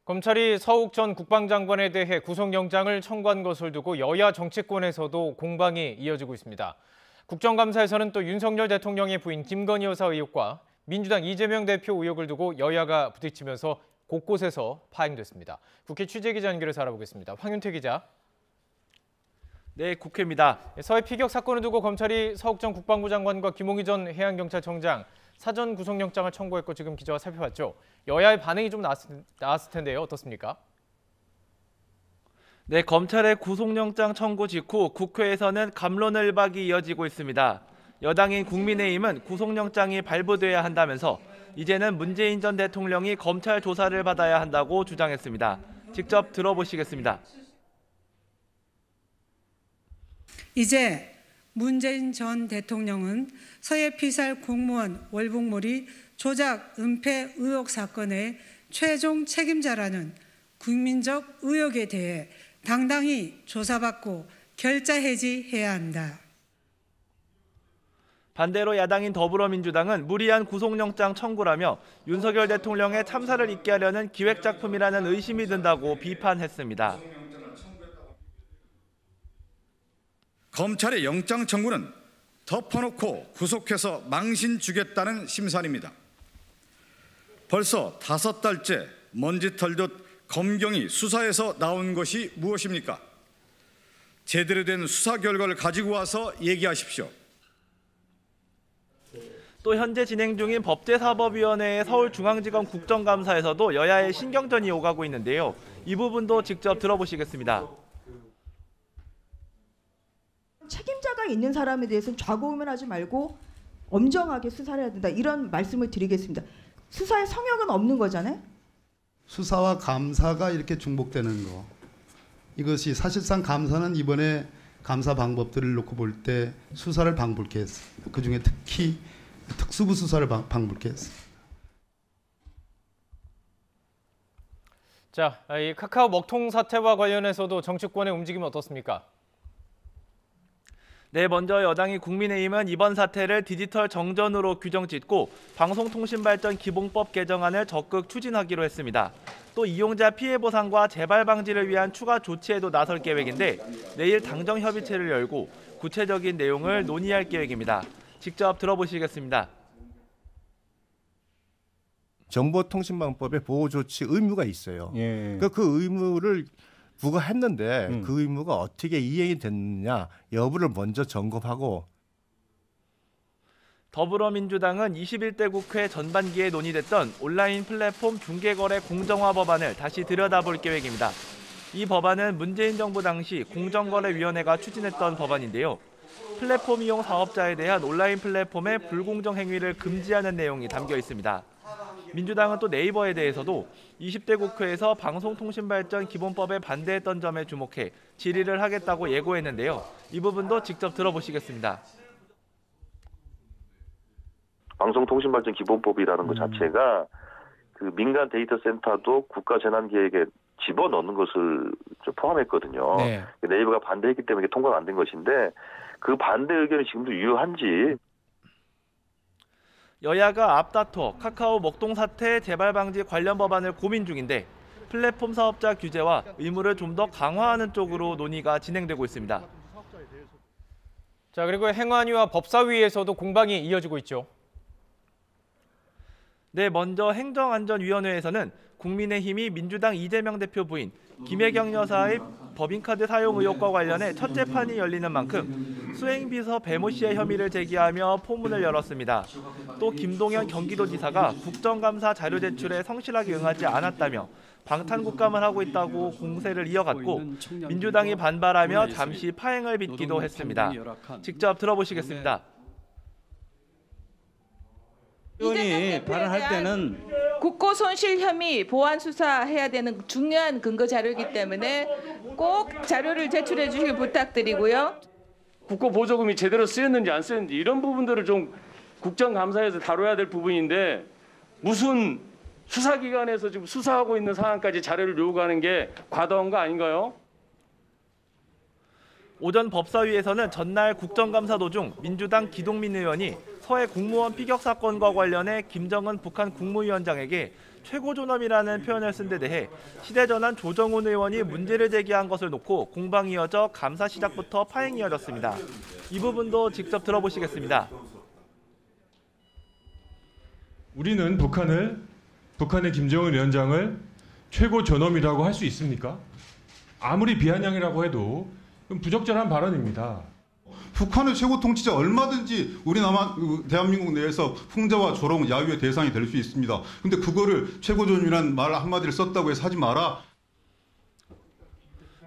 검찰이 서욱 전 국방장관에 대해 구속영장을 청구한 것을 두고 여야 정치권에서도 공방이 이어지고 있습니다. 국정감사에서는 또 윤석열 대통령의 부인 김건희 여사 의혹과 민주당 이재명 대표 의혹을 두고 여야가 부딪히면서 곳곳에서 파행됐습니다. 국회 취재기자 연결해서 알아보겠습니다. 황윤태 기자. 네, 국회입니다. 서해 피격 사건을 두고 검찰이 서욱 전 국방부 장관과 김홍희 전 해양경찰청장 사전 구속영장을 청구했고 지금 기자와 살펴봤죠. 여야의 반응이 좀 나왔을 텐데요. 어떻습니까? 네, 검찰의 구속영장 청구 직후 국회에서는 갑론을박이 이어지고 있습니다. 여당인 국민의힘은 구속영장이 발부돼야 한다면서 이제는 문재인 전 대통령이 검찰 조사를 받아야 한다고 주장했습니다. 직접 들어보시겠습니다. 이제 문재인 전 대통령은 서해 피살 공무원 월북몰이 조작 은폐 의혹 사건의 최종 책임자라는 국민적 의혹에 대해 당당히 조사받고 결자 해지해야 한다. 반대로 야당인 더불어민주당은 무리한 구속영장 청구라며 윤석열 대통령의 참사를 잊게 하려는 기획작품이라는 의심이 든다고 비판했습니다. 검찰의 영장 청구는 덮어놓고 구속해서 망신 주겠다는 심산입니다. 벌써 5달째 먼지 털듯 검경이 수사에서 나온 것이 무엇입니까? 제대로 된 수사 결과를 가지고 와서 얘기하십시오. 또 현재 진행 중인 법제사법위원회의 서울중앙지검 국정감사에서도 여야의 신경전이 오가고 있는데요. 이 부분도 직접 들어보시겠습니다. 책임자가 있는 사람에 대해서는 좌고우면하지 말고 엄정하게 수사를 해야 된다. 이런 말씀을 드리겠습니다. 수사의 성역은 없는 거잖아요. 수사와 감사가 이렇게 중복되는 거. 이것이 사실상 감사는 이번에 감사 방법들을 놓고 볼 때 수사를 방불케 했습니다. 그중에 특히 특수부 수사를 방불케 했습니다. 자, 이 카카오 먹통 사태와 관련해서도 정치권의 움직임은 어떻습니까? 네, 먼저 여당인 국민의힘은 이번 사태를 디지털 정전으로 규정짓고 방송통신발전 기본법 개정안을 적극 추진하기로 했습니다. 또 이용자 피해 보상과 재발 방지를 위한 추가 조치에도 나설 계획인데 내일 당정 협의체를 열고 구체적인 내용을 논의할 계획입니다. 직접 들어보시겠습니다. 정보통신망법에 보호조치 의무가 있어요. 예. 그 의무를 부과했는데 그 의무가 어떻게 이행이 됐느냐 여부를 먼저 점검하고. 더불어민주당은 21대 국회 전반기에 논의됐던 온라인 플랫폼 중개거래 공정화 법안을 다시 들여다볼 계획입니다. 이 법안은 문재인 정부 당시 공정거래위원회가 추진했던 법안인데요. 플랫폼 이용 사업자에 대한 온라인 플랫폼의 불공정 행위를 금지하는 내용이 담겨 있습니다. 민주당은 또 네이버에 대해서도 20대 국회에서 방송통신발전 기본법에 반대했던 점에 주목해 질의를 하겠다고 예고했는데요. 이 부분도 직접 들어보시겠습니다. 방송통신발전 기본법이라는 것 자체가 그 민간 데이터 센터도 국가 재난 계획에 집어넣는 것을 좀 포함했거든요. 네. 네이버가 반대했기 때문에 통과가 안 된 것인데 그 반대 의견이 지금도 유효한지. 여야가 앞다퉈 카카오 먹통 사태 재발 방지 관련 법안을 고민 중인데 플랫폼 사업자 규제와 의무를 좀 더 강화하는 쪽으로 논의가 진행되고 있습니다. 자, 그리고 행안위와 법사위에서도 공방이 이어지고 있죠. 네, 먼저 행정안전위원회에서는 국민의힘이 민주당 이재명 대표 부인 김혜경 여사의 법인카드 사용 의혹과 관련해 첫 재판이 열리는 만큼 수행비서 배모 씨의 혐의를 제기하며 포문을 열었습니다. 또 김동연 경기도지사가 국정감사 자료 제출에 성실하게 응하지 않았다며 방탄국감을 하고 있다고 공세를 이어갔고 민주당이 반발하며 잠시 파행을 빚기도 했습니다. 직접 들어보시겠습니다. 의원이 발언할 때는 국고 손실 혐의 보완 수사해야 되는 중요한 근거 자료이기 때문에 꼭 자료를 제출해 주시길 부탁드리고요. 국고 보조금이 제대로 쓰였는지 안 쓰였는지 이런 부분들을 좀 국정감사에서 다뤄야 될 부분인데 무슨 수사기관에서 지금 수사하고 있는 상황까지 자료를 요구하는 게 과도한 거 아닌가요? 오전 법사위에서는 전날 국정감사 도중 민주당 기동민 의원이 서해 공무원 피격 사건과 관련해 김정은 북한 국무위원장에게 최고 존엄이라는 표현을 쓴 데 대해 시대전환 조정훈 의원이 문제를 제기한 것을 놓고 공방이 이어져 감사 시작부터 파행이 이어졌습니다. 이 부분도 직접 들어보시겠습니다. 우리는 북한의 김정은 위원장을 최고 존엄이라고 할 수 있습니까? 아무리 비아냥이라고 해도 부적절한 발언입니다. 북한의 최고 통치자 얼마든지 우리나라 대한민국 내에서 풍자와 조롱, 야유의 대상이 될 수 있습니다. 근데 그거를 최고존이라는 말 한마디를 썼다고 해서 하지 마라.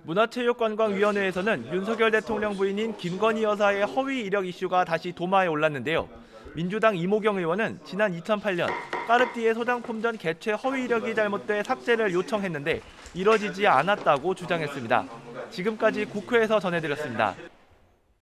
문화체육관광위원회에서는 윤석열 대통령 부인인 김건희 여사의 허위 이력 이슈가 다시 도마에 올랐는데요. 민주당 이모경 의원은 지난 2008년 까르띠에 소장품전 개최 허위 이력이 잘못돼 삭제를 요청했는데 이뤄지지 않았다고 주장했습니다. 지금까지 국회에서 전해드렸습니다.